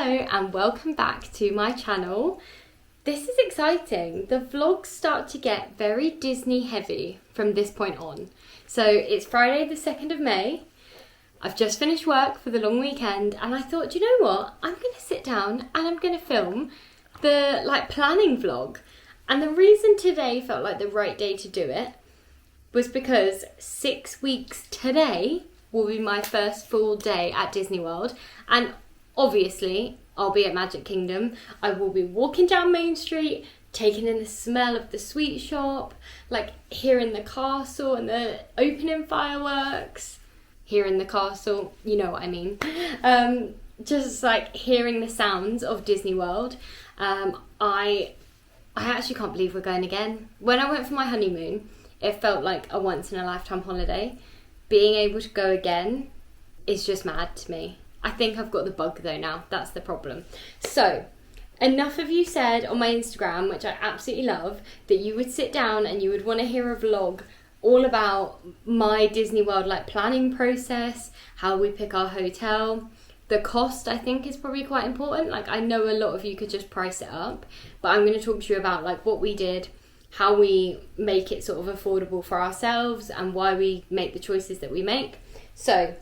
and welcome back to my channel. This is exciting. The vlogs start to get very Disney heavy from this point on. So it's Friday the 2nd of May. I've just finished work for the long weekend and I thought, you know what? I'm going to sit down and I'm going to film the planning vlog. And the reason today felt like the right day to do it was because 6 weeks today will be my first full day at Disney World, and obviously I'll be at Magic Kingdom. I will be walking down Main Street, taking in the smell of the sweet shop, hearing the castle and the opening fireworks, hearing the castle, you know what I mean. Just hearing the sounds of Disney World. I actually can't believe we're going again. When I went for my honeymoon, it felt like a once in a lifetime holiday. Being able to go again is just mad to me. I think I've got the bug though now, that's the problem. So, enough of you said on my Instagram, which I absolutely love, that you would sit down and you would want to hear a vlog all about my Disney World planning process, how we pick our hotel. The cost, I think, is probably quite important. I know a lot of you could just price it up, but I'm going to talk to you about what we did, how we make it sort of affordable for ourselves and why we make the choices that we make. So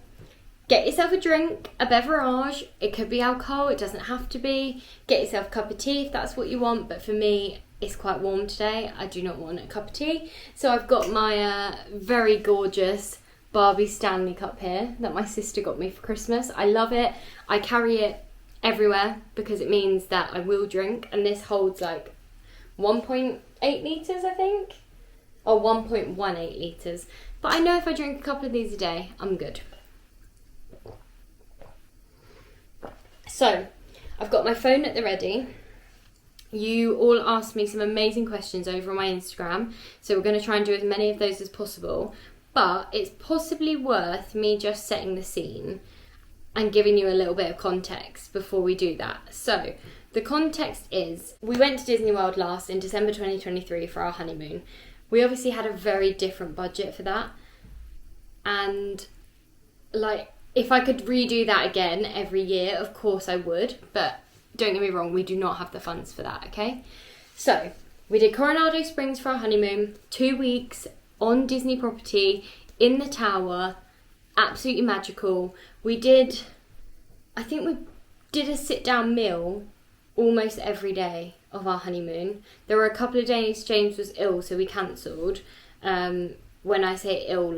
get yourself a drink, a beverage. It could be alcohol, it doesn't have to be. Get yourself a cup of tea if that's what you want, but for me it's quite warm today. I do not want a cup of tea. So I've got my very gorgeous Barbie Stanley cup here that my sister got me for Christmas. I love it. I carry it everywhere because it means that I will drink, and this holds 1.8 litres, I think, or 1.18 litres. But I know if I drink a couple of these a day, I'm good. So, I've got my phone at the ready. You all asked me some amazing questions over on my Instagram, so we're going to try and do as many of those as possible. But it's possibly worth me just setting the scene and giving you a little bit of context before we do that. So, the context is, we went to Disney World last in December 2023 for our honeymoon. We obviously had a very different budget for that. And if I could redo that again every year, of course I would. But don't get me wrong, we do not have the funds for that, okay? So, we did Coronado Springs for our honeymoon, 2 weeks on Disney property, in the tower, absolutely magical. I think we did a sit-down meal almost every day of our honeymoon. There were a couple of days James was ill, so we cancelled. When I say ill,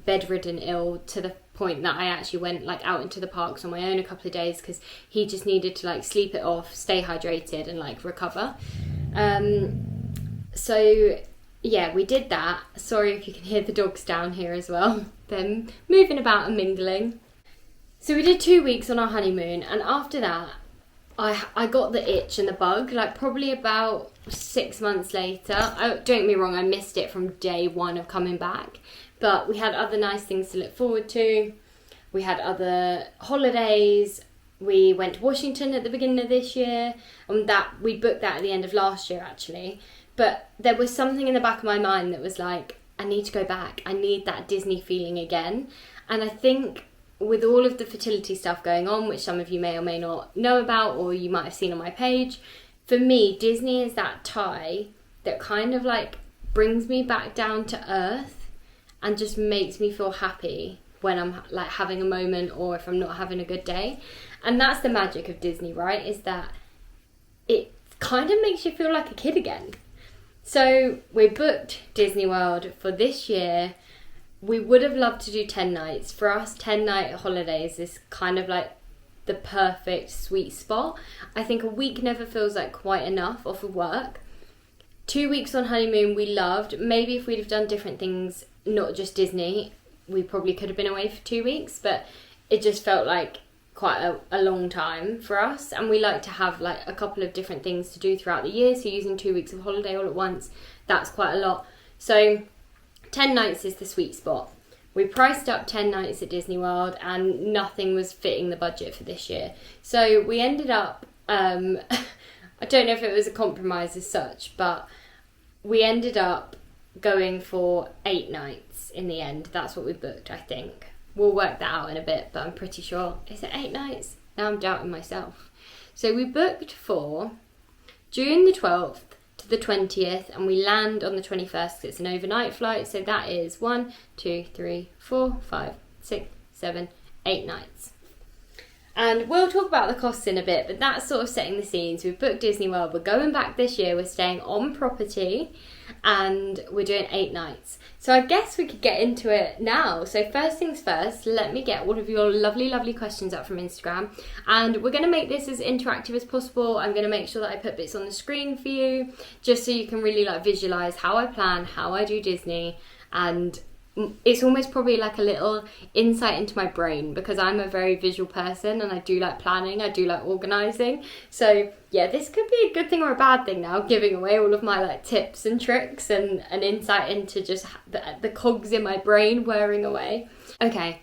bedridden ill, to the point that I actually went out into the parks on my own a couple of days because he just needed to sleep it off, stay hydrated and recover. So yeah, we did that. Sorry if you can hear the dogs down here as well. They're moving about and mingling. So we did 2 weeks on our honeymoon, and after that I got the itch and the bug, probably about 6 months later. Don't get me wrong, I missed it from day one of coming back, but we had other nice things to look forward to. We had other holidays. We went to Washington at the beginning of this year, and we booked that at the end of last year actually. But there was something in the back of my mind that was I need to go back. I need that Disney feeling again. And I think with all of the fertility stuff going on, which some of you may or may not know about, or you might have seen on my page, for me, Disney is that tie that kind of brings me back down to earth and just makes me feel happy when I'm having a moment or if I'm not having a good day. And that's the magic of Disney, right? Is that it kind of makes you feel like a kid again. So we booked Disney World for this year. We would have loved to do 10 nights. For us, 10-night holidays is kind of the perfect sweet spot. I think a week never feels quite enough off of work. 2 weeks on honeymoon we loved. Maybe if we'd have done different things, not just Disney, we probably could have been away for 2 weeks, but it just felt quite a long time for us, and we like to have a couple of different things to do throughout the year, so using 2 weeks of holiday all at once, that's quite a lot. So 10 nights is the sweet spot. We priced up 10 nights at Disney World and nothing was fitting the budget for this year, so we ended up I don't know if it was a compromise as such, but we ended up going for 8 nights in the end. That's what we booked, I think. We'll work that out in a bit, but I'm pretty sure. Is it 8 nights? Now I'm doubting myself. So we booked for June the 12th to the 20th, and we land on the 21st because it's an overnight flight. So that is 1, 2, 3, 4, 5, 6, 7, 8 nights. And we'll talk about the costs in a bit, but that's sort of setting the scenes. We've booked Disney World. We're going back this year. We're staying on property and we're doing 8 nights. So I guess we could get into it now. So first things first, let me get all of your lovely, lovely questions up from Instagram. And we're going to make this as interactive as possible. I'm going to make sure that I put bits on the screen for you, just so you can really like visualize how I plan, how I do Disney, and it's almost probably like a little insight into my brain, because I'm a very visual person and I do like planning, I do like organising. So yeah, this could be a good thing or a bad thing now, giving away all of my like tips and tricks and an insight into just the cogs in my brain whirring away. Okay,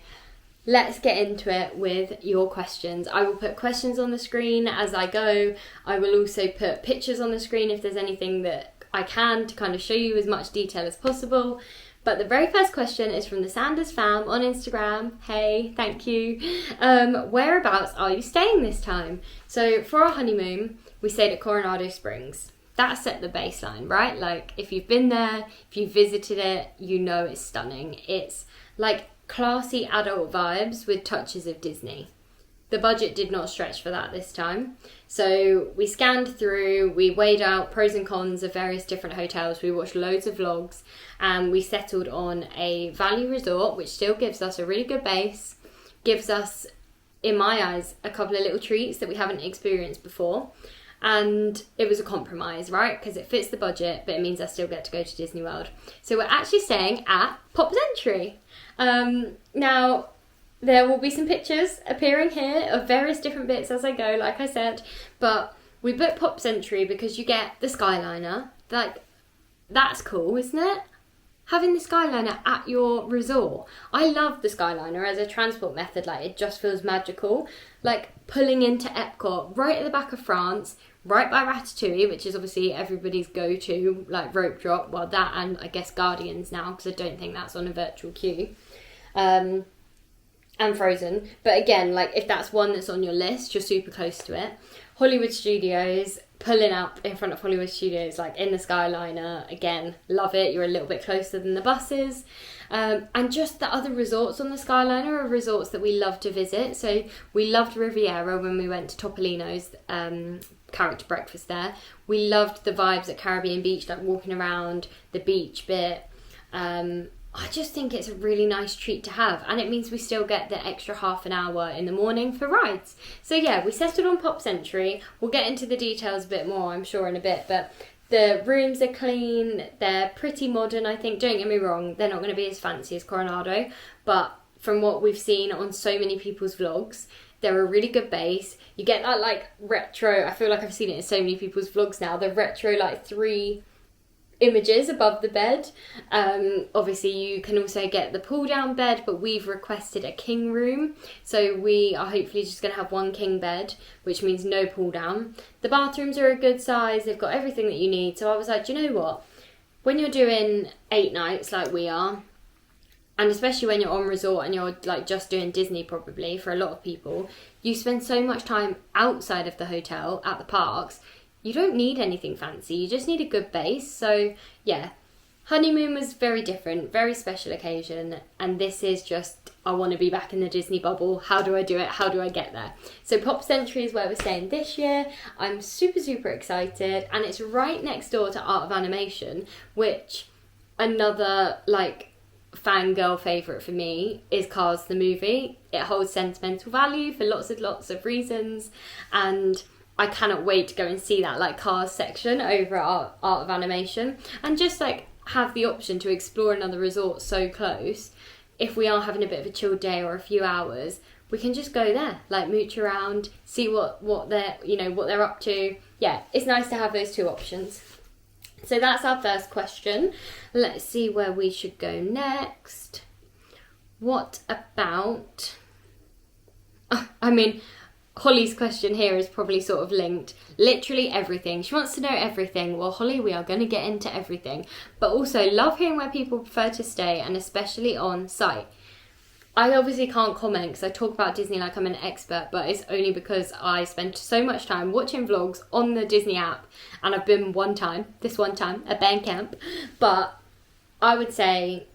let's get into it with your questions. I will put questions on the screen as I go. I will also put pictures on the screen if there's anything that I can to kind of show you as much detail as possible. But the very first question is from the Sanders fam on Instagram. Hey, thank you. Whereabouts are you staying this time? So for our honeymoon, we stayed at Coronado Springs. That set the baseline, right? Like if you've been there, if you've visited it, you know it's stunning. It's like classy adult vibes with touches of Disney. The budget did not stretch for that this time. So we scanned through, we weighed out pros and cons of various different hotels, we watched loads of vlogs, and we settled on a value resort, which still gives us a really good base, gives us, in my eyes, a couple of little treats that we haven't experienced before. And it was a compromise, right? Because it fits the budget, but it means I still get to go to Disney World. So we're actually staying at Pop Century. Now, there will be some pictures appearing here of various different bits as I go, like I said, but we booked Pop Century because you get the Skyliner. Like, that's cool, isn't it? Having the Skyliner at your resort. I love the Skyliner as a transport method, like it just feels magical. Like pulling into Epcot, right at the back of France, right by Ratatouille, which is obviously everybody's go-to, like rope drop, well that and I guess Guardians now, because I don't think that's on a virtual queue. And Frozen, but again, like if that's one that's on your list, you're super close to it. Hollywood Studios, pulling up in front of Hollywood Studios, like in the Skyliner, again, love it. You're a little bit closer than the buses. And just the other resorts on the Skyliner are resorts that we love to visit. So we loved Riviera when we went to Topolino's character breakfast there. We loved the vibes at Caribbean Beach, like walking around the beach bit. I just think it's a really nice treat to have, and it means we still get the extra half an hour in the morning for rides. So yeah, we settled on Pop Century. We'll get into the details a bit more, I'm sure, in a bit, but the rooms are clean, they're pretty modern, I think. Don't get me wrong, they're not going to be as fancy as Coronado, but from what we've seen on so many people's vlogs, they're a really good base. You get that like retro, I feel like I've seen it in so many people's vlogs now, the retro like 3 images above the bed. Obviously you can also get the pull down bed, but we've requested a king room, so we are hopefully just going to have one king bed, which means no pull down. The bathrooms are a good size, they've got everything that you need. So I was like, do you know what, when you're doing 8 nights like we are, and especially when you're on resort and you're like just doing Disney, probably for a lot of people, you spend so much time outside of the hotel at the parks. You don't need anything fancy, you just need a good base. So yeah, honeymoon was very different, very special occasion, and this is just, I want to be back in the Disney bubble. How do I do it? How do I get there? So Pop Century is where we're staying this year. I'm super, super excited, and it's right next door to Art of Animation, which another like fangirl favourite for me is Cars the movie. It holds sentimental value for lots of reasons, and I cannot wait to go and see that like Cars section over at Art of Animation, and just like have the option to explore another resort so close. If we are having a bit of a chill day or a few hours, we can just go there, like mooch around, see what they're, you know, what they're up to. Yeah, it's nice to have those 2 options. So that's our first question. Let's see where we should go next. What about, I mean, Holly's question here is probably sort of linked. Literally everything. She wants to know everything. Well, Holly, we are going to get into everything. But also love hearing where people prefer to stay, and especially on site. I obviously can't comment because I talk about Disney like I'm an expert, but it's only because I spent so much time watching vlogs on the Disney app, and I've been this one time, at band camp. But I would say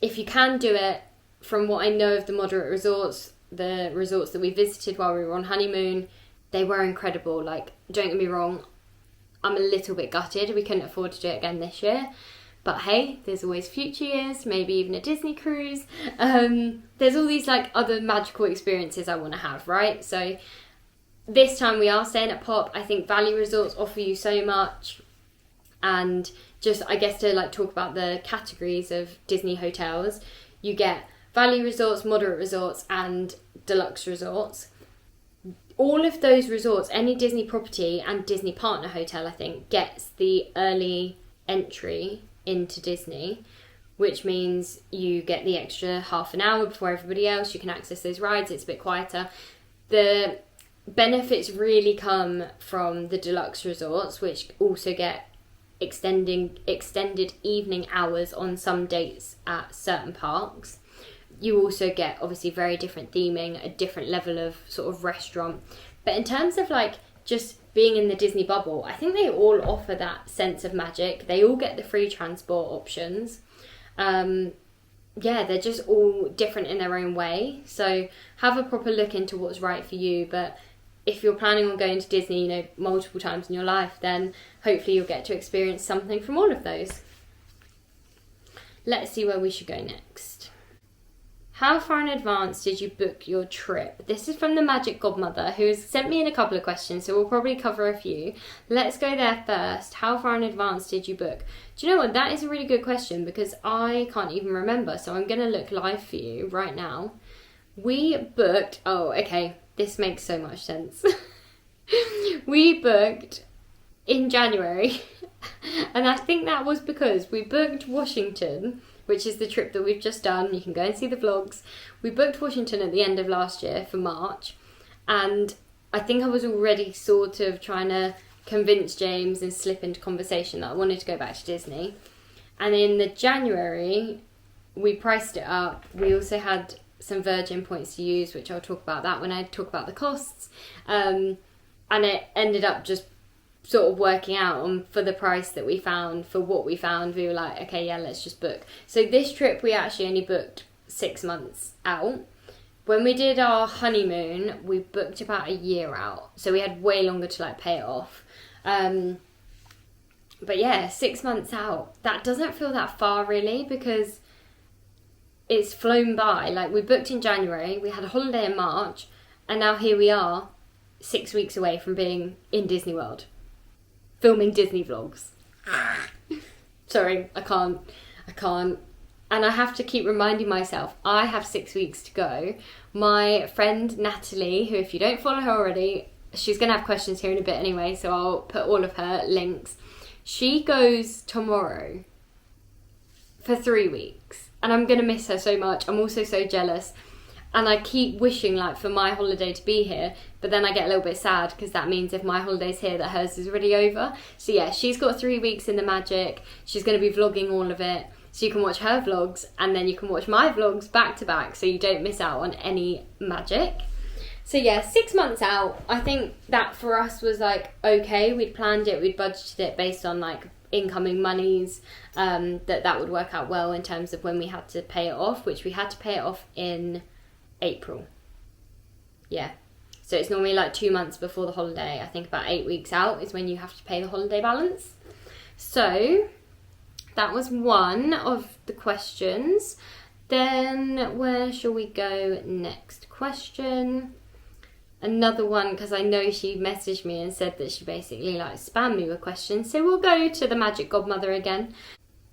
if you can do it, from what I know of the moderate resorts, the resorts that we visited while we were on honeymoon, they were incredible. Like, don't get me wrong, I'm a little bit gutted we couldn't afford to do it again this year. But hey, there's always future years, maybe even a Disney cruise. There's all these like other magical experiences I want to have, right? So this time we are staying at Pop. I think value resorts offer you so much. And just, I guess, to like talk about the categories of Disney hotels, you get value resorts, moderate resorts, and deluxe resorts. All of those resorts, any Disney property and Disney partner hotel, I think, gets the early entry into Disney, which means you get the extra half an hour before everybody else. You can access those rides. It's a bit quieter. The benefits really come from the deluxe resorts, which also get extended evening hours on some dates at certain parks. You also get obviously very different theming, a different level of sort of restaurant. But in terms of like just being in the Disney bubble, I think they all offer that sense of magic. They all get the free transport options. They're just all different in their own way. So have a proper look into what's right for you. But if you're planning on going to Disney, multiple times in your life, then hopefully you'll get to experience something from all of those. Let's see where we should go next. How far in advance did you book your trip? This is from the Magic Godmother, who has sent me in a couple of questions, so we'll probably cover a few. Let's go there first. How far in advance did you book? Do you know what? That is a really good question because I can't even remember, so I'm going to look live for you right now. We booked... Oh, okay. This makes so much sense. We booked in January, and I think that was because we booked Washington, which is the trip that we've just done. You can go and see the vlogs. We booked Washington at the end of last year for March, and I think I was already sort of trying to convince James and slip into conversation that I wanted to go back to Disney. And in the January, we priced it up. We also had some Virgin points to use, which I'll talk about that when I talk about the costs. And it ended up just sort of working out on for the price that we found, for what we found. We were like, okay, yeah, let's just book. So this trip we actually only booked 6 months out. When we did our honeymoon, we booked about a year out, so we had way longer to like pay it off. But yeah, 6 months out, that doesn't feel that far really, because it's flown by. Like, we booked in January, we had a holiday in March, and now here we are 6 weeks away from being in Disney World filming Disney vlogs. Sorry, I can't. And I have to keep reminding myself, I have 6 weeks to go. My friend Natalie, who, if you don't follow her already, she's going to have questions here in a bit anyway, so I'll put all of her links. She goes tomorrow for 3 weeks, and I'm going to miss her so much. I'm also so jealous. And I keep wishing like for my holiday to be here, but then I get a little bit sad because that means if my holiday's here that hers is already over. So yeah, she's got 3 weeks in the magic. She's going to be vlogging all of it. So you can watch her vlogs and then you can watch my vlogs back to back, so you don't miss out on any magic. So yeah, 6 months out, I think that for us was like, okay, we'd planned it, we'd budgeted it based on like incoming monies, that would work out well in terms of when we had to pay it off, which we had to pay it off in April. Yeah, so it's normally like 2 months before the holiday. I think about 8 weeks out is when you have to pay the holiday balance. So that was one of the questions. Then where shall we go next? Question. Another one, because I know she messaged me and said that she basically like spammed me with questions, so we'll go to the Magic Godmother again.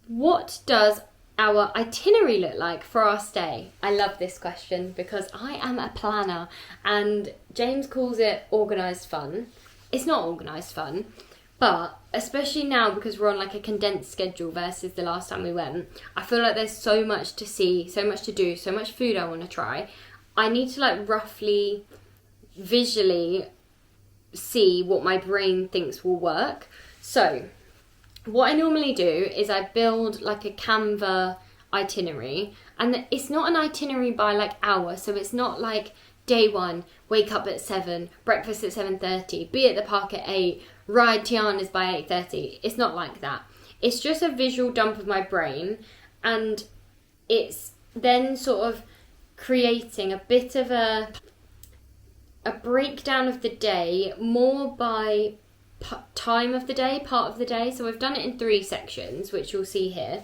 What does our itinerary look like for our stay? I love this question because I am a planner, and James calls it organised fun. It's not organised fun, but especially now because we're on like a condensed schedule versus the last time we went, I feel like there's so much to see, so much to do, so much food I want to try. I need to like roughly visually see what my brain thinks will work. So what I normally do is I build like a Canva itinerary, and it's not an itinerary by like hour, so it's not like day 1, wake up at 7, breakfast at 7:30, be at the park at 8, ride Tiana's by 8:30. It's not like that. It's just a visual dump of my brain, and it's then sort of creating a bit of a breakdown of the day, more by time of the day, part of the day. So I've done it in 3 sections, which you'll see here.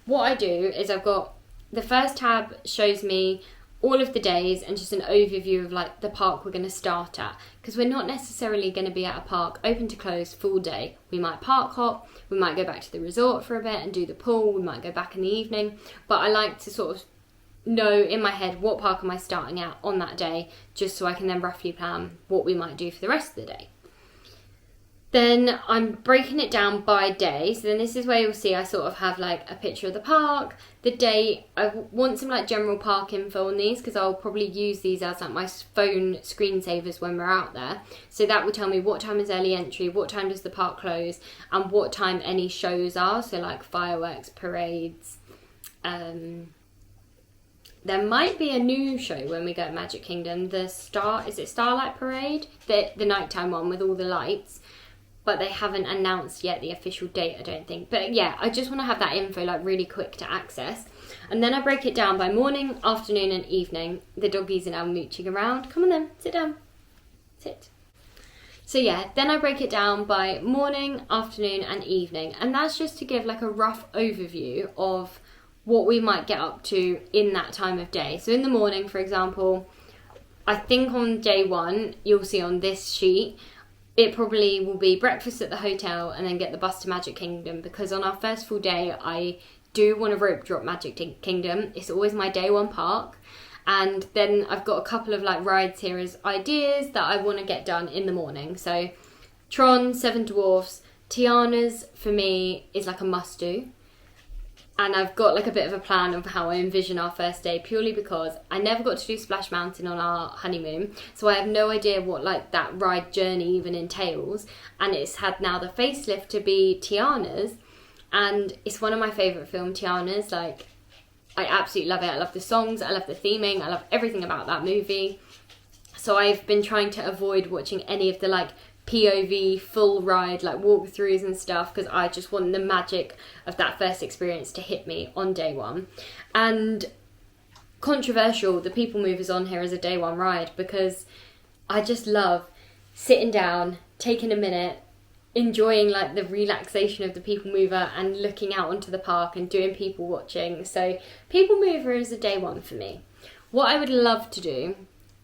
What I do is I've got the first tab shows me all of the days and just an overview of like the park we're going to start at, because we're not necessarily going to be at a park open to close full day. We might park hop, we might go back to the resort for a bit and do the pool, we might go back in the evening, but I like to sort of know in my head what park am I starting at on that day, just so I can then roughly plan what we might do for the rest of the day. Then I'm breaking it down by day. So then this is where you'll see I sort of have like a picture of the park, the date. I want some like general park info on these because I'll probably use these as like my phone screensavers when we're out there. So that will tell me what time is early entry, what time does the park close, and what time any shows are. So like fireworks, parades. There might be a new show when we go to Magic Kingdom. Is it Starlight Parade? The nighttime one with all the lights. But they haven't announced yet the official date, I don't think. But yeah, I just want to have that info like really quick to access. And then I break it down by morning, afternoon and evening. The doggies are now mooching around. Come on then, sit down. Sit. So yeah, then I break it down by morning, afternoon and evening. And that's just to give like a rough overview of what we might get up to in that time of day. So in the morning, for example, I think on day 1, you'll see on this sheet, it probably will be breakfast at the hotel and then get the bus to Magic Kingdom, because on our first full day, I do want to rope drop Magic Kingdom. It's always my day 1 park. And then I've got a couple of like rides here as ideas that I want to get done in the morning. So Tron, Seven Dwarfs, Tiana's for me is like a must do. And I've got like a bit of a plan of how I envision our first day, purely because I never got to do Splash Mountain on our honeymoon, so I have no idea what like that ride journey even entails. And it's had now the facelift to be Tiana's, and it's one of my favourite film, Tiana's. Like, I absolutely love it. I love the songs, I love the theming, I love everything about that movie. So I've been trying to avoid watching any of the like POV full ride like walkthroughs and stuff, because I just want the magic of that first experience to hit me on day 1. And controversial, the People Mover's on here as a day 1 ride, because I just love sitting down, taking a minute, enjoying like the relaxation of the People Mover and looking out onto the park and doing people watching. So People Mover is a day 1 for me. What I would love to do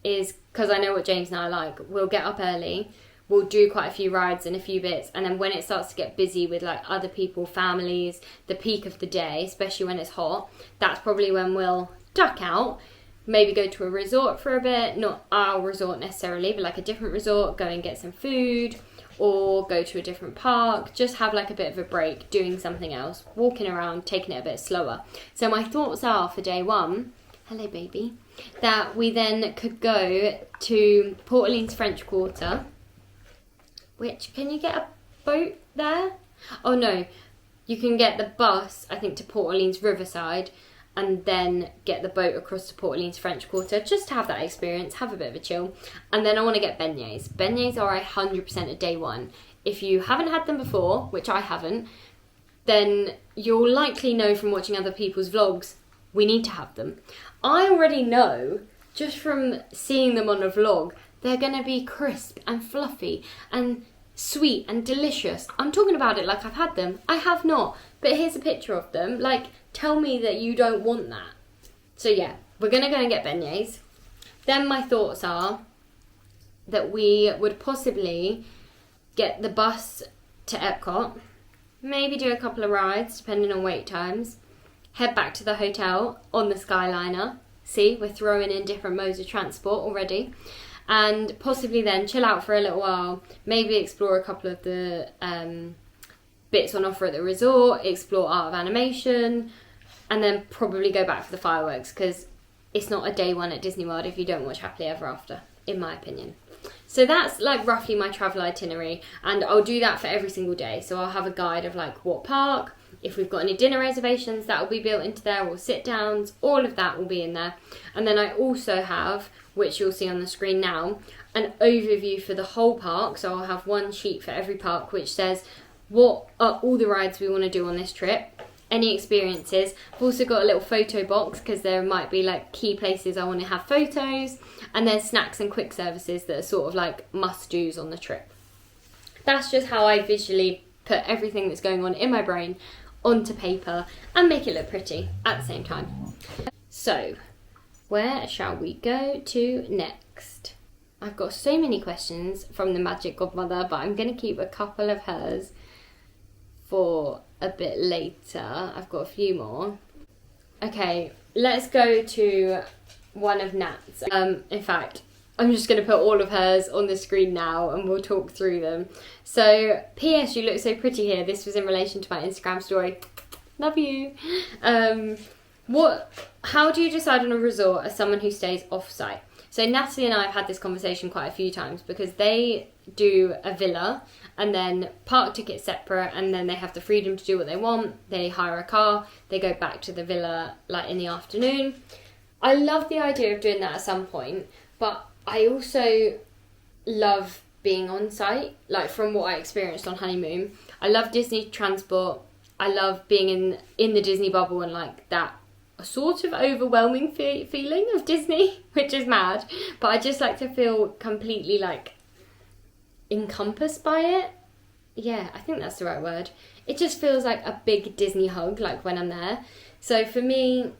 is, because I know what James and I like, we'll get up early, we'll do quite a few rides and a few bits, and then when it starts to get busy with like other people, families, the peak of the day, especially when it's hot, that's probably when we'll duck out, maybe go to a resort for a bit, not our resort necessarily, but like a different resort, go and get some food, or go to a different park, just have like a bit of a break, doing something else, walking around, taking it a bit slower. So my thoughts are for day 1, hello baby, that we then could go to Port Orleans French Quarter, which, can you get a boat there? Oh no, you can get the bus, I think, to Port Orleans Riverside, and then get the boat across to Port Orleans French Quarter, just to have that experience, have a bit of a chill. And then I want to get beignets. Beignets are 100% a day 1. If you haven't had them before, which I haven't, then you'll likely know from watching other people's vlogs, we need to have them. I already know, just from seeing them on a vlog, they're going to be crisp and fluffy and sweet and delicious. I'm talking about it like I've had them. I have not. But here's a picture of them. Like, tell me that you don't want that. So yeah, we're going to go and get beignets. Then my thoughts are that we would possibly get the bus to Epcot, maybe do a couple of rides depending on wait times, head back to the hotel on the Skyliner. See, we're throwing in different modes of transport already. And possibly then chill out for a little while, maybe explore a couple of the bits on offer at the resort, explore Art of Animation, and then probably go back for the fireworks, because it's not a day 1 at Disney World if you don't watch Happily Ever After, in my opinion. So that's like roughly my travel itinerary, and I'll do that for every single day. So I'll have a guide of like what park, If we've got any dinner reservations, that will be built into there, or sit downs, all of that will be in there. And then I also have, which you'll see on the screen now, an overview for the whole park. So I'll have one sheet for every park which says what are all the rides we want to do on this trip, any experiences. I've also got a little photo box because there might be like key places I want to have photos, and then snacks and quick services that are sort of like must-dos on the trip. That's just how I visually put everything that's going on in my brain onto paper and make it look pretty at the same time. So, where shall we go to next? I've got so many questions from the Magic Godmother, but I'm going to keep a couple of hers for a bit later. I've got a few more. Okay, let's go to one of Nat's. In fact, I'm just going to put all of hers on the screen now and we'll talk through them. So, P.S. you look so pretty here. This was in relation to my Instagram story. Love you. How do you decide on a resort as someone who stays off-site? So Natalie and I have had this conversation quite a few times because they do a villa and then park tickets separate, and then they have the freedom to do what they want. They hire a car, they go back to the villa like in the afternoon. I love the idea of doing that at some point, but I also love being on site, like from what I experienced on honeymoon. I love Disney transport. I love being in the Disney bubble and like that sort of overwhelming feeling of Disney, which is mad, but I just like to feel completely like encompassed by it. Yeah, I think that's the right word. It just feels like a big Disney hug, like when I'm there. So for me,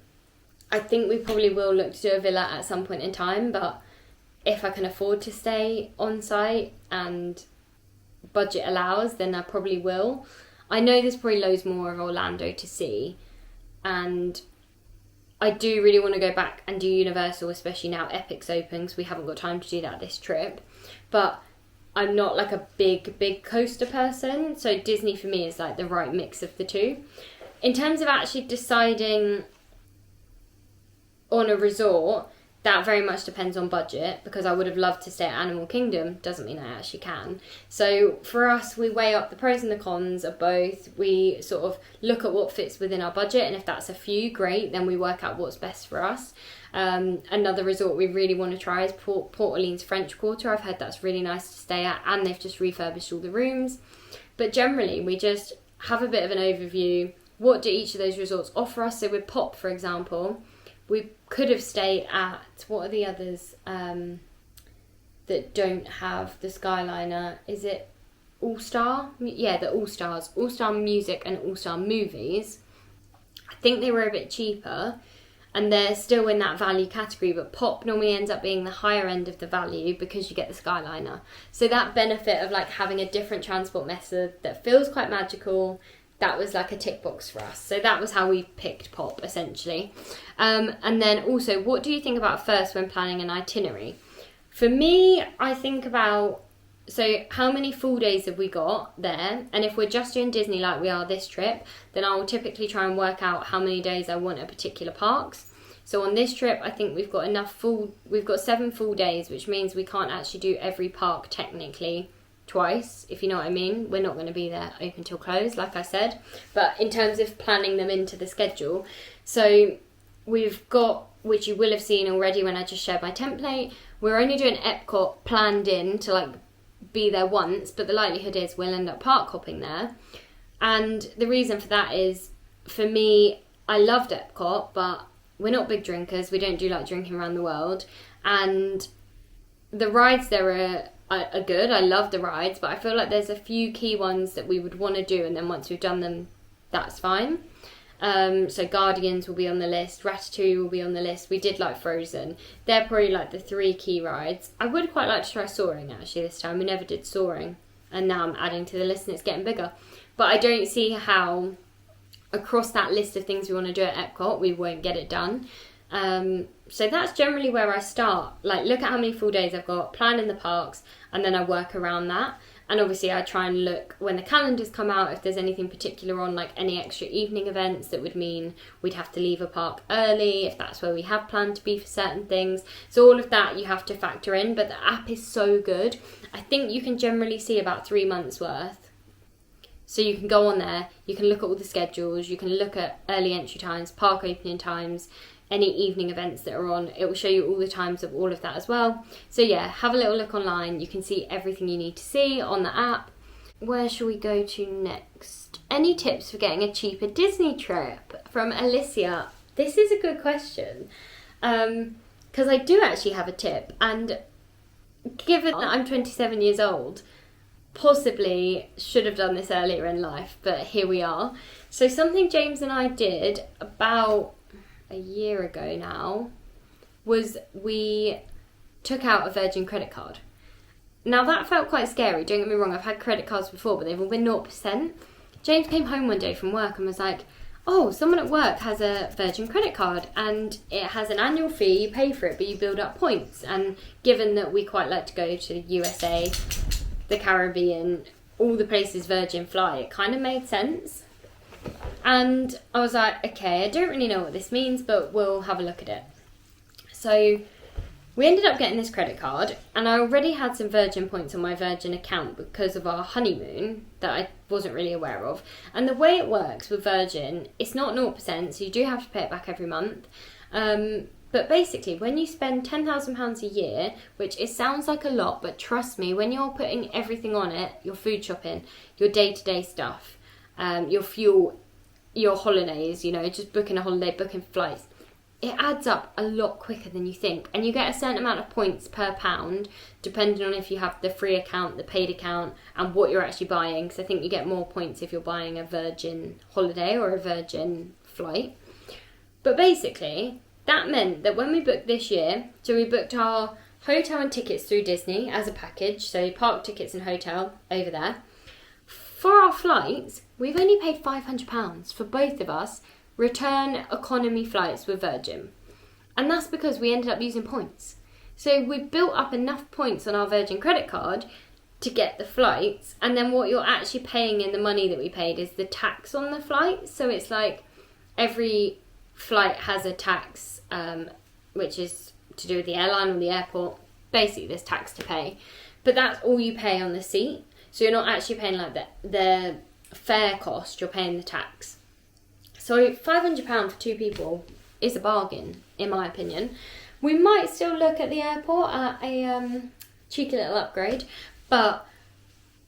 I think we probably will look to do a villa at some point in time, but if I can afford to stay on site and budget allows, then I probably will. I know there's probably loads more of Orlando to see, and I do really want to go back and do Universal, especially now Epic's open, because we haven't got time to do that this trip. But I'm not like a big coaster person, so Disney for me is like the right mix of the two. In terms of actually deciding on a resort, that very much depends on budget, because I would have loved to stay at Animal Kingdom. Doesn't mean I actually can. So for us, we weigh up the pros and the cons of both. We sort of look at what fits within our budget, and if that's a few, great, then we work out what's best for us. Another resort we really want to try is Port Orleans French Quarter. I've heard that's really nice to stay at, and they've just refurbished all the rooms. But generally, we just have a bit of an overview. What do each of those resorts offer us? So with Pop, for example, we could have stayed at, what are the others that don't have the Skyliner? Is it All Star? Yeah, the All Stars. All Star Music and All Star Movies. I think they were a bit cheaper, and they're still in that value category, but Pop normally ends up being the higher end of the value because you get the Skyliner. So that benefit of like having a different transport method that feels quite magical, that was like a tick box for us. So that was how we picked Pop, essentially. And then also, what do you think about first when planning an itinerary? For me, I think about, so how many full days have we got there? And if we're just doing Disney like we are this trip, then I will typically try and work out how many days I want at particular parks. So on this trip, I think we've got 7 full days, which means we can't actually do every park technically twice, if you know what I mean. We're not going to be there open till close, like I said, but in terms of planning them into the schedule. So we've got, which you will have seen already when I just shared my template, we're only doing Epcot planned in to like be there once, but the likelihood is we'll end up park hopping there. And the reason for that is, for me, I loved Epcot, but we're not big drinkers. We don't do like drinking around the world, and the rides there are good. I love the rides, but I feel like there's a few key ones that we would want to do, and then once we've done them, that's fine. So Guardians will be on the list, Ratatouille will be on the list. We did like Frozen. They're probably like the 3 key rides. I would quite like to try Soaring actually this time. We never did Soaring, and now I'm adding to the list and it's getting bigger. But I don't see how across that list of things we want to do at Epcot we won't get it done. So that's generally where I start. Like, look at how many full days I've got, plan in the parks, and then I work around that. And obviously I try and look when the calendars come out if there's anything particular on, like any extra evening events that would mean we'd have to leave a park early if that's where we have planned to be for certain things. So all of that you have to factor in, but the app is so good. I think you can generally see about 3 months worth. So you can go on there, you can look at all the schedules, you can look at early entry times, park opening times, any evening events that are on. It will show you all the times of all of that as well. So yeah, have a little look online. You can see everything you need to see on the app. Where shall we go to next? Any tips for getting a cheaper Disney trip? From Alicia. This is a good question. Because I do actually have a tip, and given that I'm 27 years old, possibly should have done this earlier in life, but here we are. So something James and I did about a year ago now was we took out a Virgin credit card. Now that felt quite scary, don't get me wrong, I've had credit cards before, but they've all been 0%. James came home one day from work and was like, oh, someone at work has a Virgin credit card and it has an annual fee, you pay for it, but you build up points. And given that we quite like to go to the USA, the Caribbean, all the places Virgin fly, it kind of made sense. And I was like, okay, I don't really know what this means, but we'll have a look at it. So we ended up getting this credit card, and I already had some Virgin points on my Virgin account because of our honeymoon that I wasn't really aware of. And the way it works with Virgin, it's not 0%, so you do have to pay it back every month. But basically, when you spend £10,000 a year, which it sounds like a lot, but trust me, when you're putting everything on it, your food shopping, your day-to-day stuff, your fuel, your holidays, you know, just booking a holiday, booking flights, it adds up a lot quicker than you think. And you get a certain amount of points per pound, depending on if you have the free account, the paid account, and what you're actually buying. Because I think you get more points if you're buying a Virgin holiday or a Virgin flight. But basically, that meant that when we booked this year, so we booked our hotel and tickets through Disney as a package, so park tickets and hotel over there. For our flights, we've only paid £500 for both of us, return economy flights with Virgin. And that's because we ended up using points. So we built up enough points on our Virgin credit card to get the flights, and then what you're actually paying in the money that we paid is the tax on the flight. So it's like every flight has a tax, which is to do with the airline or the airport. Basically, there's tax to pay, but that's all you pay on the seat. So you're not actually paying like the fare cost, you're paying the tax. So £500 for two people is a bargain, in my opinion. We might still look at the airport at a cheeky little upgrade, but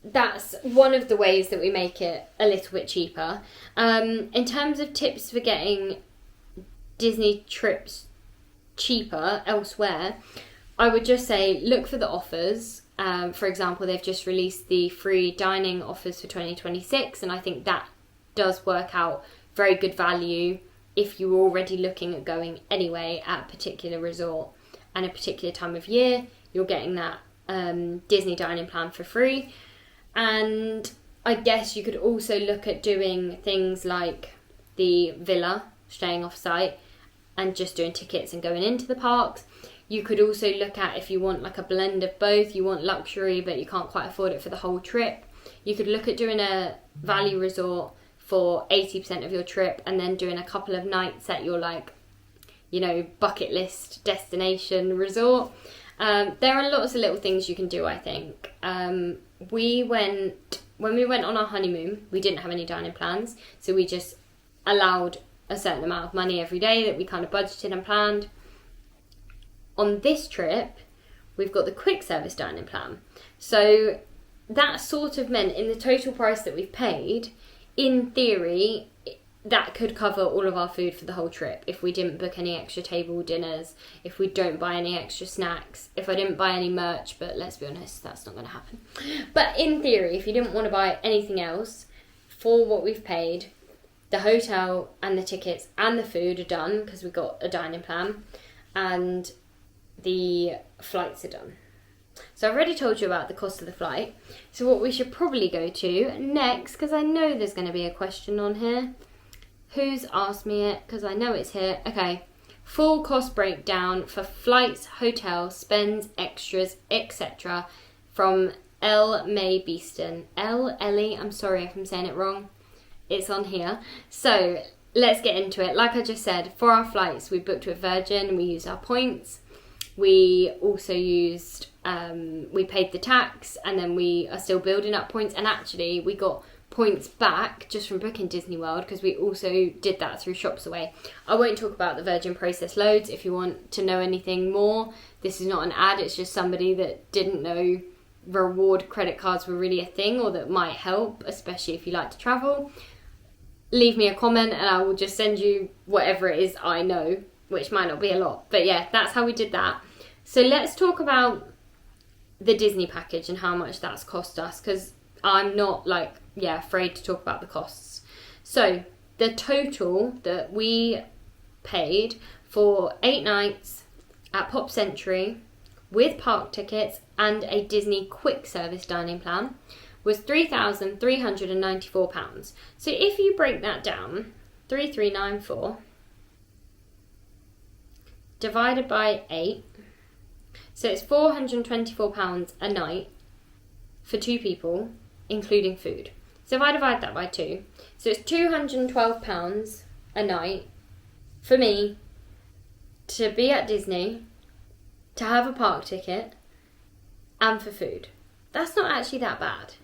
that's one of the ways that we make it a little bit cheaper. In terms of tips for getting Disney trips cheaper elsewhere, I would just say look for the offers. For example, they've just released the free dining offers for 2026, and I think that does work out very good value if you were already looking at going anyway at a particular resort and a particular time of year. You're getting that Disney dining plan for free. And I guess you could also look at doing things like the villa, staying off site and just doing tickets and going into the parks. You could also look at, if you want like a blend of both, you want luxury but you can't quite afford it for the whole trip, you could look at doing a value resort for 80% of your trip and then doing a couple of nights at your bucket list destination resort. There are lots of little things you can do, I think. When we went on our honeymoon, we didn't have any dining plans, so we just allowed a certain amount of money every day that we kind of budgeted and planned. On this trip, we've got the quick service dining plan. So that sort of meant in the total price that we've paid, in theory, that could cover all of our food for the whole trip if we didn't book any extra table dinners, if we don't buy any extra snacks, if I didn't buy any merch, but let's be honest, that's not going to happen. But in theory, if you didn't want to buy anything else, for what we've paid, the hotel and the tickets and the food are done because we got a dining plan, and the flights are done. So I've already told you about the cost of the flight. So what we should probably go to next, because I know there's going to be a question on here. Who's asked me it? Because I know it's here. Okay. Full cost breakdown for flights, hotel, spends, extras, etc. from L. May Beeston. Ellie, I'm sorry if I'm saying it wrong. It's on here. So let's get into it. Like I just said, for our flights, we booked with Virgin. We used our points. We also used, we paid the tax, and then we are still building up points. And actually, we got points back just from booking Disney World, because we also did that through Shops Away. I won't talk about the Virgin process loads. If you want to know anything more, this is not an ad, it's just somebody that didn't know reward credit cards were really a thing, or that might help, especially if you like to travel. Leave me a comment and I will just send you whatever it is I know, which might not be a lot. But yeah, that's how we did that. So let's talk about the Disney package and how much that's cost us, because I'm not afraid to talk about the costs. So the total that we paid for 8 nights at Pop Century with park tickets and a Disney quick service dining plan was £3,394. So if you break that down, 3,394 divided by 8, so it's £424 a night for 2 people, including food. So if I divide that by 2, so it's £212 a night for me to be at Disney, to have a park ticket, and for food. That's not actually that bad.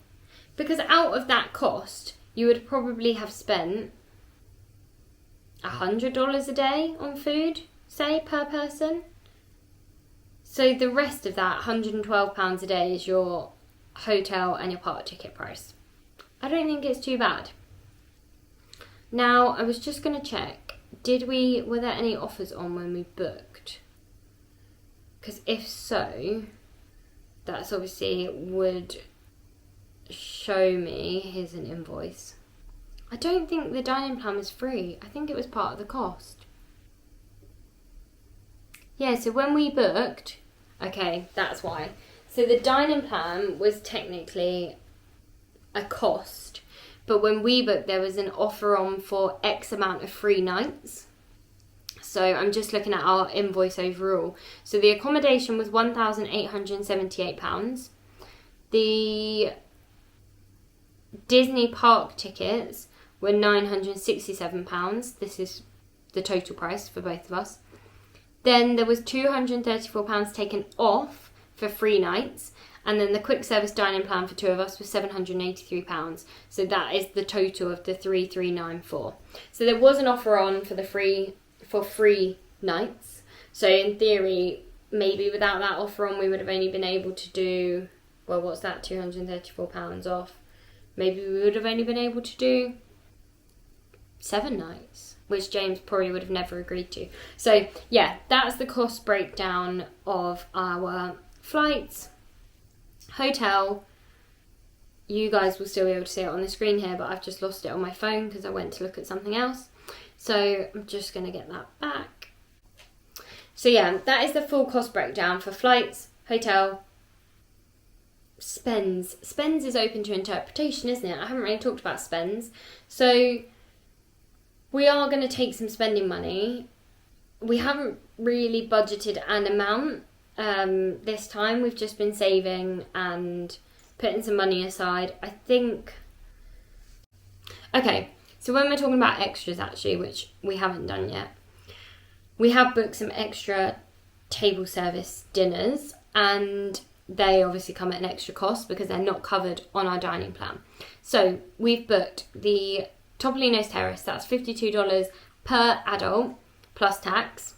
Because out of that cost, you would probably have spent $100 a day on food, say, per person. So the rest of that, £112 a day, is your hotel and your park ticket price. I don't think it's too bad. Now, I was just going to check, were there any offers on when we booked? Because if so, that's obviously would show me, here's an invoice. I don't think the dining plan was free. I think it was part of the cost. Yeah, so when we booked, okay, that's why. So the dining plan was technically a cost, but when we booked, there was an offer on for X amount of free nights. So I'm just looking at our invoice overall. So the accommodation was £1,878. The Disney park tickets were £967. This is the total price for both of us. Then there was £234 taken off for free nights. And then the quick service dining plan for 2 of us was £783. So that is the total of the 3,394. So there was an offer on for free nights. So in theory, maybe without that offer on, we would have only been able to do, well, what's that, £234 off? Maybe we would have only been able to do 7 nights, which James probably would have never agreed to. So yeah, that's the cost breakdown of our flights, hotel. You guys will still be able to see it on the screen here, but I've just lost it on my phone because I went to look at something else. So I'm just going to get that back. So yeah, that is the full cost breakdown for flights, hotel, spends. Spends is open to interpretation, isn't it? I haven't really talked about spends. So we are going to take some spending money. We haven't really budgeted an amount this time. We've just been saving and putting some money aside. I think... Okay, so when we're talking about extras actually, which we haven't done yet, we have booked some extra table service dinners, and they obviously come at an extra cost because they're not covered on our dining plan. So we've booked the Topolino's Terrace, that's $52 per adult plus tax.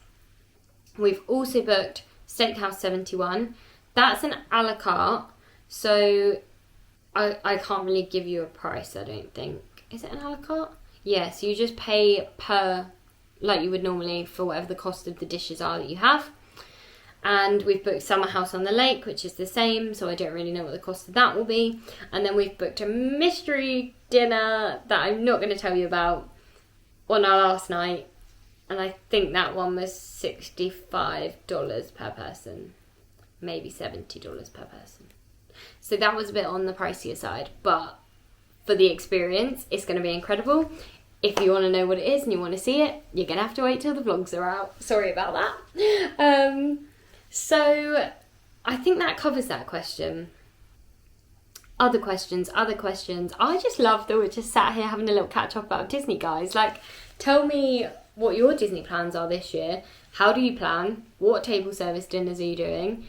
We've also booked Steakhouse 71. That's an a la carte, so I can't really give you a price, I don't think. Is it an a la carte? Yeah, so you just pay per, like you would normally, for whatever the cost of the dishes are that you have. And we've booked Summer House on the Lake, which is the same, so I don't really know what the cost of that will be. And then we've booked a mystery dinner that I'm not going to tell you about on our last night. And I think that one was $65 per person. Maybe $70 per person. So that was a bit on the pricier side, but for the experience, it's going to be incredible. If you want to know what it is and you want to see it, you're going to have to wait till the vlogs are out. Sorry about that. So I think that covers that question. Other questions. I just love that we're just sat here having a little catch up about Disney, guys. Like, tell me what your Disney plans are this year. How do you plan? What table service dinners are you doing?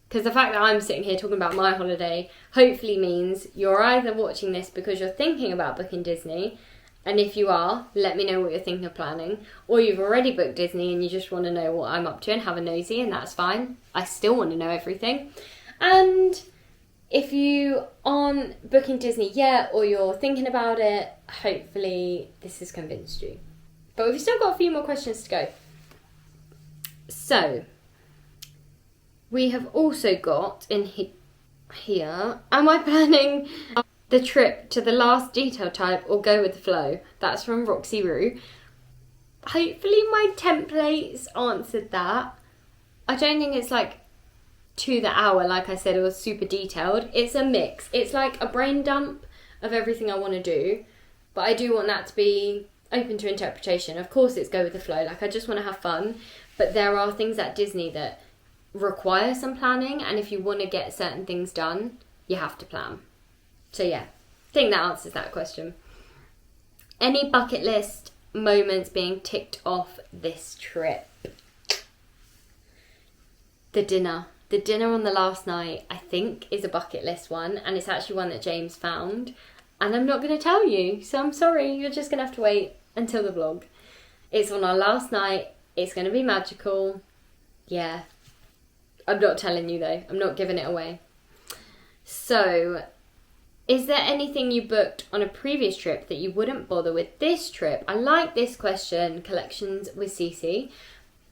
Because the fact that I'm sitting here talking about my holiday hopefully means you're either watching this because you're thinking about booking Disney, and if you are, let me know what you're thinking of planning, or you've already booked Disney and you just want to know what I'm up to and have a nosy, and that's fine. I still want to know everything. And if you aren't booking Disney yet, or you're thinking about it, hopefully this has convinced you. But we've still got a few more questions to go. So, we have also got in here, am I planning the trip to the last detail type or go with the flow? That's from Roxy Roo. Hopefully my templates answered that. I don't think it's like to the hour, like I said, it was super detailed. It's a mix. It's like a brain dump of everything I want to do, but I do want that to be open to interpretation. Of course it's go with the flow, like I just want to have fun, but there are things at Disney that require some planning, and if you want to get certain things done, you have to plan. So yeah, I think that answers that question. Any bucket list moments being ticked off this trip? The dinner on the last night, I think, is a bucket list one, and it's actually one that James found, and I'm not going to tell you, so I'm sorry, you're just going to have to wait until the vlog. It's on our last night, it's going to be magical. Yeah, I'm not telling you though, I'm not giving it away. So, is there anything you booked on a previous trip that you wouldn't bother with this trip? I like this question, Collections with Cece,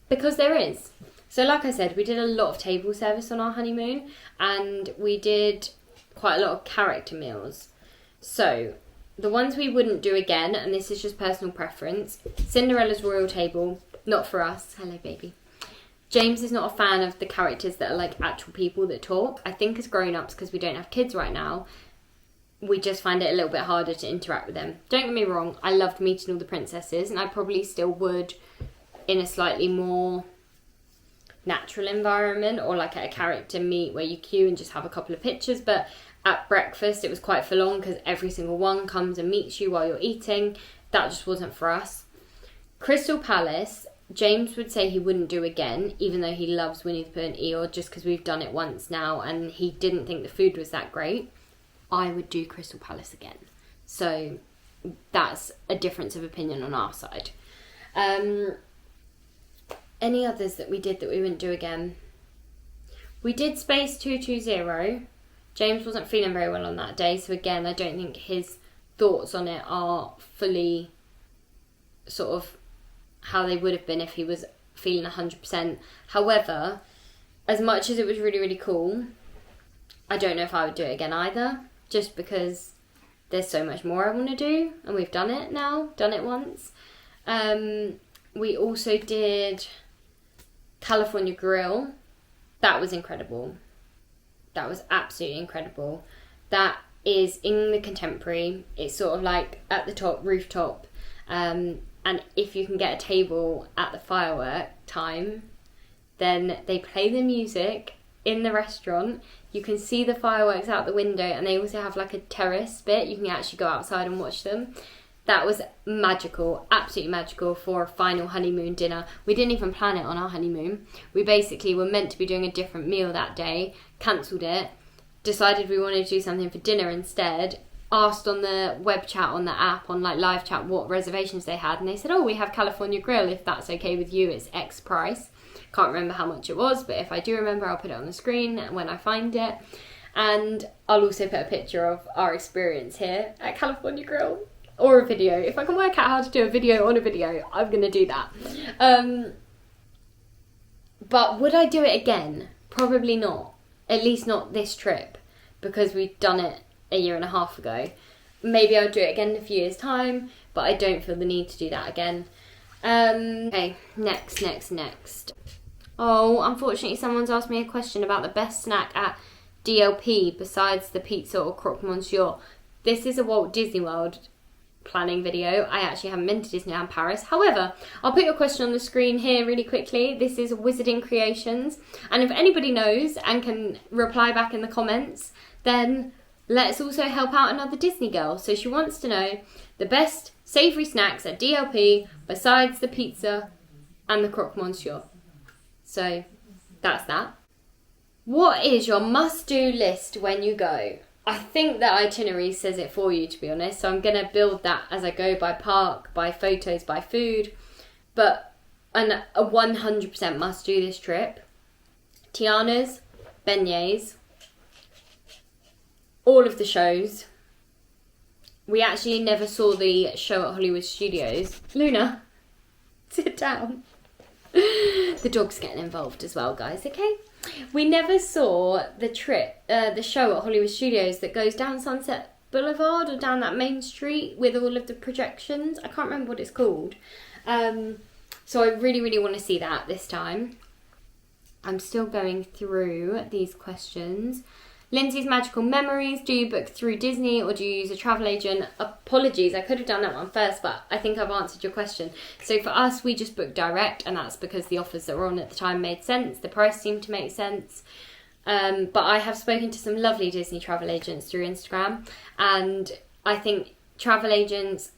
because there is. So like I said, we did a lot of table service on our honeymoon, and we did quite a lot of character meals. So, the ones we wouldn't do again, and this is just personal preference, Cinderella's Royal Table, not for us. Hello baby. James is not a fan of the characters that are like actual people that talk. I think as grown-ups, because we don't have kids right now, we just find it a little bit harder to interact with them. Don't get me wrong, I loved meeting all the princesses, and I probably still would in a slightly more natural environment, or like at a character meet where you queue and just have a couple of pictures. But at breakfast it was quite full on because every single one comes and meets you while you're eating. That just wasn't for us. Crystal Palace, James would say he wouldn't do again, even though he loves Winnie the Pooh and Eeyore, just because we've done it once now and he didn't think the food was that great. I would do Crystal Palace again. So that's a difference of opinion on our side. Any others that we did that we wouldn't do again? We did Space 220. James wasn't feeling very well on that day, so again, I don't think his thoughts on it are fully sort of how they would have been if he was feeling 100%. However, as much as it was really, really cool, I don't know if I would do it again either, just because there's so much more I want to do, and we've done it now, done it once. We also did California Grill. That was incredible. That was absolutely incredible. That is in the Contemporary. It's sort of like at the top, rooftop. And if you can get a table at the firework time, then they play the music in the restaurant. You can see the fireworks out the window, and they also have like a terrace bit. You can actually go outside and watch them. That was magical, absolutely magical for a final honeymoon dinner. We didn't even plan it on our honeymoon. We basically were meant to be doing a different meal that day, cancelled it, decided we wanted to do something for dinner instead, asked on the web chat on the app, on like live chat, what reservations they had, and they said, oh, we have California Grill, if that's okay with you, it's X price. Can't remember how much it was, but if I do remember, I'll put it on the screen when I find it. And I'll also put a picture of our experience here at California Grill. Or a video. If I can work out how to do a video on a video, I'm going to do that. But would I do it again? Probably not. At least not this trip, because we'd done it a year and a half ago. Maybe I'll do it again in a few years' time, but I don't feel the need to do that again. Okay, next. Oh, unfortunately someone's asked me a question about the best snack at DLP besides the pizza or croque monsieur. This is a Walt Disney World planning video. I actually haven't been to Disneyland Paris. However, I'll put your question on the screen here really quickly. This is Wizarding Creations, and if anybody knows and can reply back in the comments, then let's also help out another Disney girl. So she wants to know the best savoury snacks at DLP besides the pizza and the croque monsieur. So that's that. What is your must-do list when you go? I think the itinerary says it for you, to be honest. So I'm going to build that as I go, by park, by photos, by food. But a 100% must do this trip. Tiana's, beignets, all of the shows. We actually never saw the show at Hollywood Studios. Luna, sit down. The dog's getting involved as well, guys, okay? We never saw the show at Hollywood Studios that goes down Sunset Boulevard or down that main street with all of the projections. I can't remember what it's called. So I really, really want to see that this time. I'm still going through these questions. Lindsay's magical memories. Do you book through Disney or do you use a travel agent? Apologies, I could have done that one first, but I think I've answered your question. So for us, we just booked direct, and that's because the offers that were on at the time made sense. The price seemed to make sense. But I have spoken to some lovely Disney travel agents through Instagram, and I think travel agents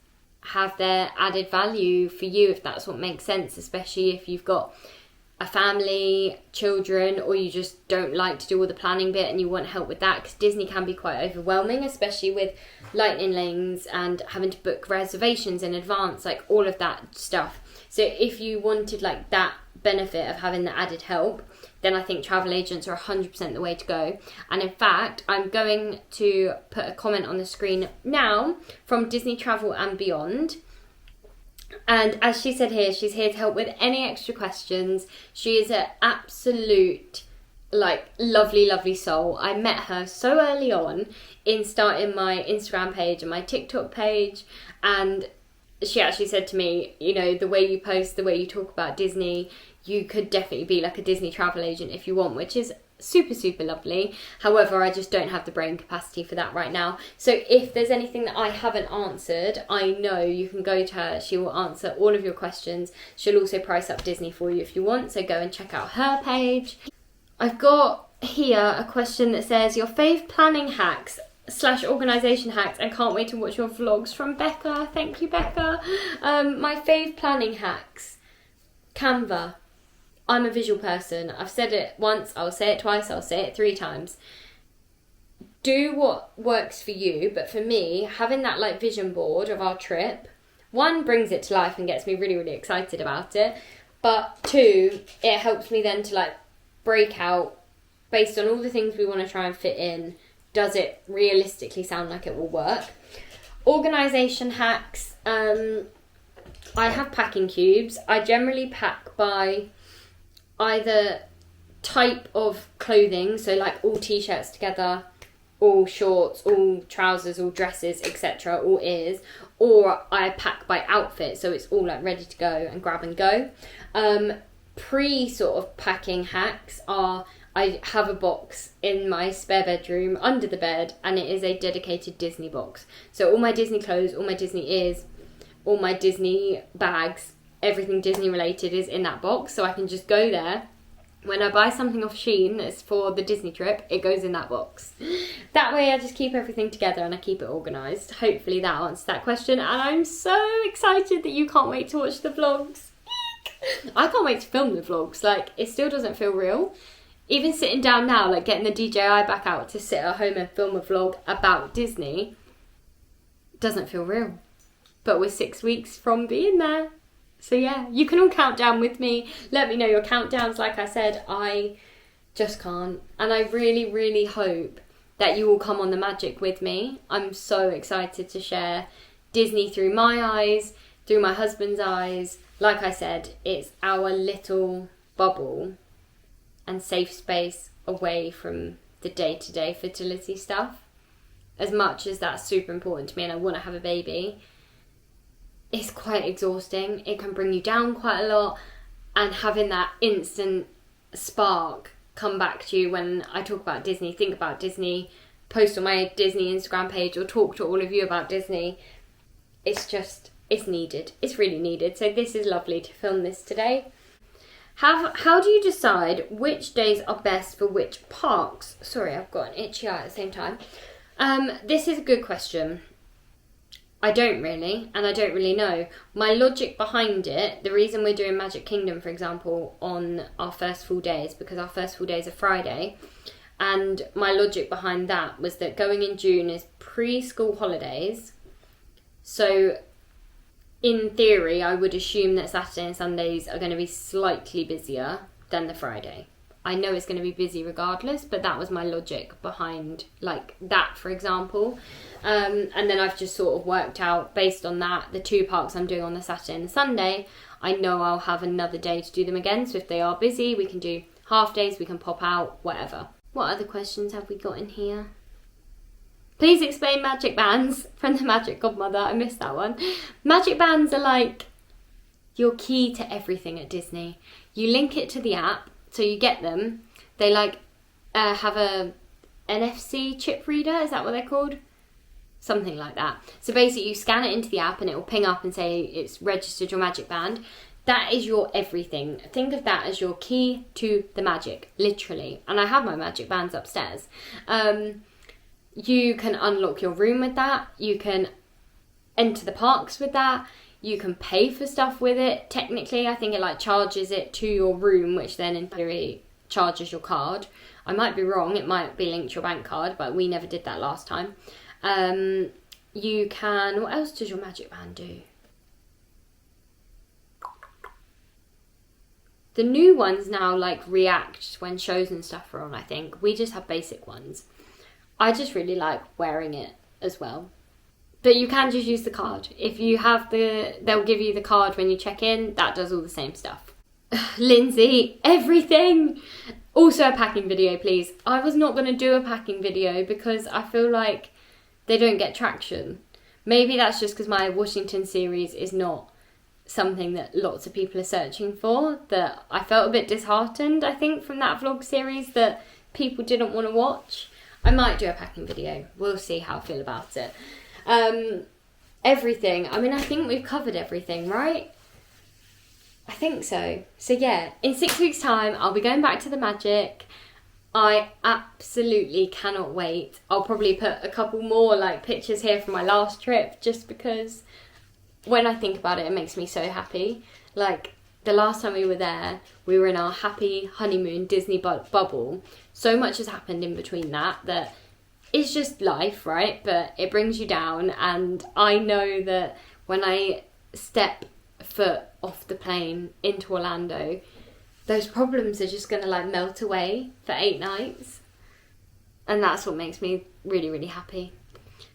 have their added value for you if that's what makes sense, especially if you've got a family, children, or you just don't like to do all the planning bit and you want help with that, because Disney can be quite overwhelming, especially with lightning lanes and having to book reservations in advance, like all of that stuff. So if you wanted like that benefit of having the added help, then I think travel agents are 100% the way to go. And in fact, I'm going to put a comment on the screen now from Disney Travel and Beyond. And as she said here, she's here to help with any extra questions. She is an absolute, like, lovely, lovely soul. I met her so early on in starting my Instagram page and my TikTok page. And she actually said to me, you know, the way you post, the way you talk about Disney, you could definitely be like a Disney travel agent if you want, which is super, super lovely. However, I just don't have the brain capacity for that right now. So if there's anything that I haven't answered, I know you can go to her. She will answer all of your questions. She'll also price up Disney for you if you want. So go and check out her page. I've got here a question that says, your fave planning hacks / organisation hacks, and can't wait to watch your vlogs, from Becca. Thank you, Becca. My fave planning hacks. Canva. I'm a visual person. I've said it once, I'll say it twice, I'll say it 3 times. Do what works for you, but for me, having that like vision board of our trip, 1, brings it to life and gets me really, really excited about it, but 2, it helps me then to like break out based on all the things we want to try and fit in. Does it realistically sound like it will work? Organisation hacks. I have packing cubes. I generally pack by either type of clothing, so like all t-shirts together, all shorts, all trousers, all dresses, etc., all ears, or I pack by outfit, so it's all like ready to go and grab and go. Pre sort of packing hacks are, I have a box in my spare bedroom under the bed, and it is a dedicated Disney box. So all my Disney clothes, all my Disney ears, all my Disney bags, everything Disney related is in that box, so I can just go there. When I buy something off Shein that's for the Disney trip, it goes in that box. That way I just keep everything together and I keep it organised. Hopefully that answers that question, and I'm so excited that you can't wait to watch the vlogs. I can't wait to film the vlogs. Like, it still doesn't feel real. Even sitting down now, like getting the DJI back out to sit at home and film a vlog about Disney, doesn't feel real. But we're 6 weeks from being there. So yeah, you can all count down with me. Let me know your countdowns. Like I said, I just can't. And I really, really hope that you will come on the magic with me. I'm so excited to share Disney through my eyes, through my husband's eyes. Like I said, it's our little bubble and safe space away from the day-to-day fertility stuff. As much as that's super important to me and I want to have a baby, it's quite exhausting. It can bring you down quite a lot, and having that instant spark come back to you when I talk about Disney, think about Disney, post on my Disney Instagram page, or talk to all of you about Disney, it's needed. It's really needed. So this is lovely to film this today. How do you decide which days are best for which parks? Sorry, I've got an itchy eye at the same time. This is a good question. I don't really, and I don't really know. My logic behind it, the reason we're doing Magic Kingdom, for example, on our first full day is because our first full day is a Friday. And my logic behind that was that going in June is pre-school holidays. So in theory, I would assume that Saturday and Sundays are going to be slightly busier than the Friday. I know it's going to be busy regardless, but that was my logic behind like that, for example. And then I've just sort of worked out based on that, the 2 parks I'm doing on the Saturday and the Sunday, I know I'll have another day to do them again. So if they are busy, we can do half days, we can pop out, whatever. What other questions have we got in here? Please explain magic bands from the Magic Godmother. I missed that one. Magic bands are like your key to everything at Disney. You link it to the app, so you get them. They like have a NFC chip reader. Is that what they're called? Something like that. So basically you scan it into the app and it will ping up and say it's registered your magic band. That is your everything. Think of that as your key to the magic, literally. And I have my magic bands upstairs. You can unlock your room with that. You can enter the parks with that. You can pay for stuff with it. Technically, I think it like charges it to your room, which then in theory charges your card. I might be wrong. It might be linked to your bank card, but we never did that last time. You can... What else does your magic band do? The new ones now like react when shows and stuff are on, I think. We just have basic ones. I just really like wearing it as well. But you can just use the card. If you have they'll give you the card when you check in. That does all the same stuff. Lindsay, everything. Also a packing video, please. I was not going to do a packing video because I feel like they don't get traction. Maybe that's just because my Washington series is not something that lots of people are searching for, that I felt a bit disheartened, I think, from that vlog series that people didn't want to watch. I might do a packing video. We'll see how I feel about it. Everything. I mean, I think we've covered everything, right? I think so. So yeah, in 6 weeks' time, I'll be going back to the Magic. I absolutely cannot wait. I'll probably put a couple more like pictures here from my last trip just because when I think about it, it makes me so happy. Like the last time we were there, we were in our happy honeymoon Disney bubble. So much has happened in between that it's just life, right? But it brings you down, and I know that when I step foot off the plane into Orlando, those problems are just gonna like melt away for 8 nights. And that's what makes me really, really happy.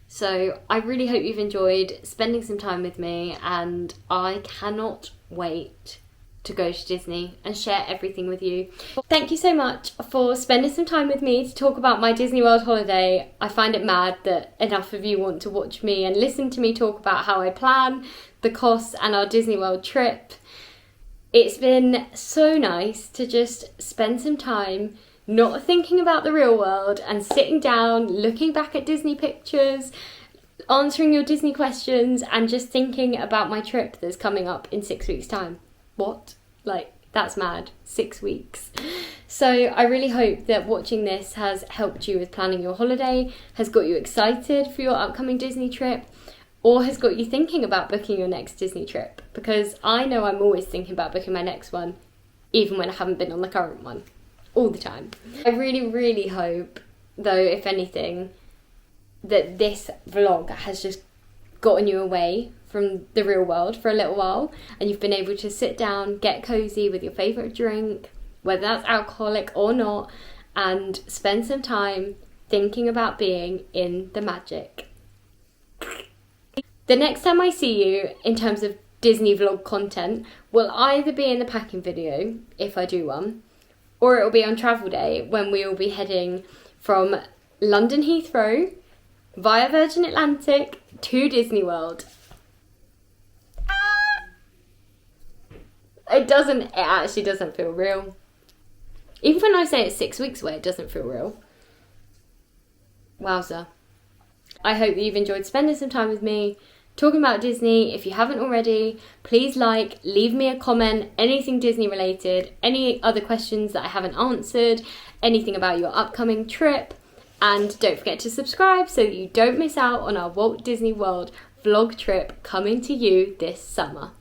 So I really hope you've enjoyed spending some time with me, and I cannot wait to go to Disney and share everything with you. Thank you so much for spending some time with me to talk about my Disney World holiday. I find it mad that enough of you want to watch me and listen to me talk about how I plan, the costs and our Disney World trip. It's been so nice to just spend some time not thinking about the real world and sitting down, looking back at Disney pictures, answering your Disney questions, and just thinking about my trip that's coming up in 6 weeks' time. What? Like, that's mad. 6 weeks. So I really hope that watching this has helped you with planning your holiday, has got you excited for your upcoming Disney trip, or has got you thinking about booking your next Disney trip, because I know I'm always thinking about booking my next one, even when I haven't been on the current one, all the time. I really, really hope, though, if anything, that this vlog has just gotten you away from the real world for a little while, and you've been able to sit down, get cozy with your favourite drink, whether that's alcoholic or not, and spend some time thinking about being in the Magic. The next time I see you in terms of Disney vlog content will either be in the packing video, if I do one, or it will be on travel day when we will be heading from London Heathrow via Virgin Atlantic to Disney World. It actually doesn't feel real. Even when I say it's 6 weeks away, it doesn't feel real. Wowza. I hope that you've enjoyed spending some time with me, talking about Disney. If you haven't already, please leave me a comment, anything Disney related, any other questions that I haven't answered, anything about your upcoming trip. And don't forget to subscribe so that you don't miss out on our Walt Disney World vlog trip coming to you this summer.